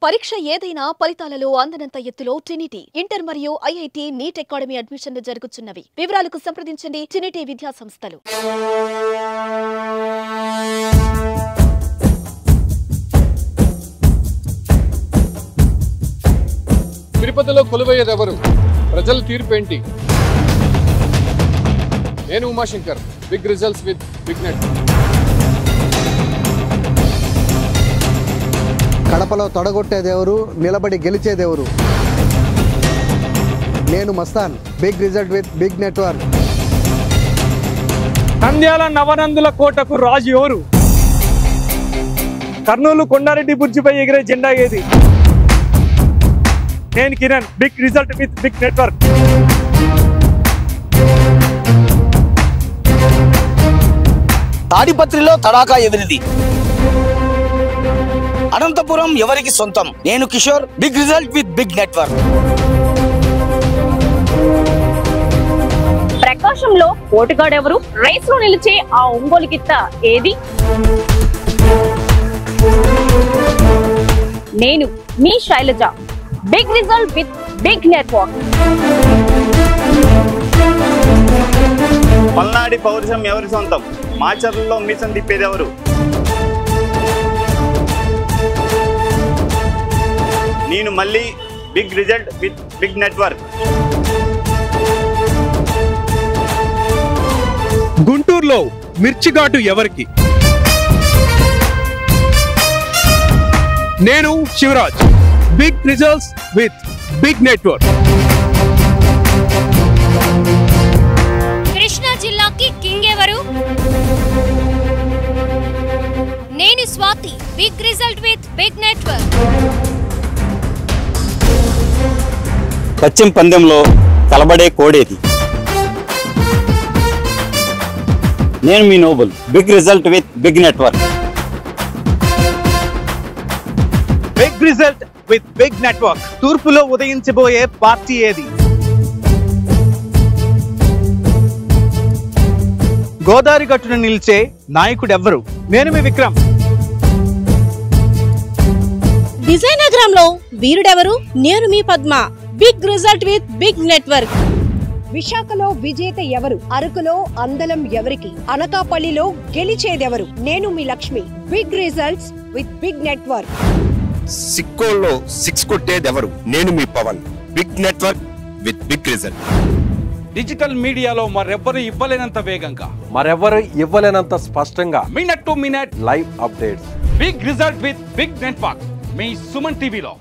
పరీక్ష ఏదైనా ఫలితాలలో అందనంత ఎత్తులో ట్రినిటీ ఇంటర్ మరియు ఐఐటి నీట్ అకాడమీ అడ్మిషన్లు జరుగుతున్నవి. వివరాలకు సంప్రదించండి ట్రినిటీ విద్యా సంస్థలు. తిరుపతిలో కొలువయ్యేదెవరు? ప్రజల తీర్పేంటి? నేను Umashankar. Big results with big net. కడపలో తొడగొట్టేదెవరు, నిలబడి గెలిచేదెవరు? నేను Mastan. Big result with big network. Nandyal నవనందుల కోటకు రాజు ఎవరు? కర్నూలు కొండారెడ్డి బుర్జిపై ఎగిరే జెండా ఏది? నేను Kiran. Big result with big network. తాడిపత్రిలో తడాకా ఎదిరిది. అనంతపురం ఎవరికి సొంతం? నేను Kishore. Big result with big network. ప్రకాశంలో పోటుగాడెవరు? రేస్ లో నిలిచే ఆ ఒంగోలు గిత్త ఏది? నేను మీ Sailaja. Big result with big network. పల్నాడి పౌరుషం ఎవరి సొంతం? మాచర్లలో మిషన్ తిప్పేది ఎవరు? నేను మళ్ళీ big result with big network. గుంటూరులో మిర్చిఘాటు ఎవరికి? నేను Shivaraj. Big results with big network. Krishna జిల్లాకి కింగ్ ఎవరు? నేను Swathi. Big result with big network. పశ్చిమ పందెంలో తలబడే కోడేది? నేను మీ Noble. Big result with big network. Big result with big network. తూర్పులో ఉదయించబోయే పార్టీ ఏది? గోదావరి గట్టున నిలిచే నాయకుడెవ్వరు? నేను మీ విక్రమ్. విజయనగరంలో వీరుడెవరు? నేను మీ Padma. Big result with big network. విశాఖలో విజేత ఎవరు? అరకులో అందలం ఎవరికి? అనకాపల్లిలో గెలిచేదెవరు? నేను మీ Lakshmi. Big results with big network. సిక్కోల్లో సిక్స్ కొట్టేదెవరు? నేను మీ Pavan. Big network with big result. Digital మీడియాలో మరెవ్వరు ఇవ్వలేనంత వేగంగా, మరెవ్వరు ఇవ్వలేనంత స్పష్టంగా minute to minute live updates. Big result with big network మీ సుమన్ టీవీలో.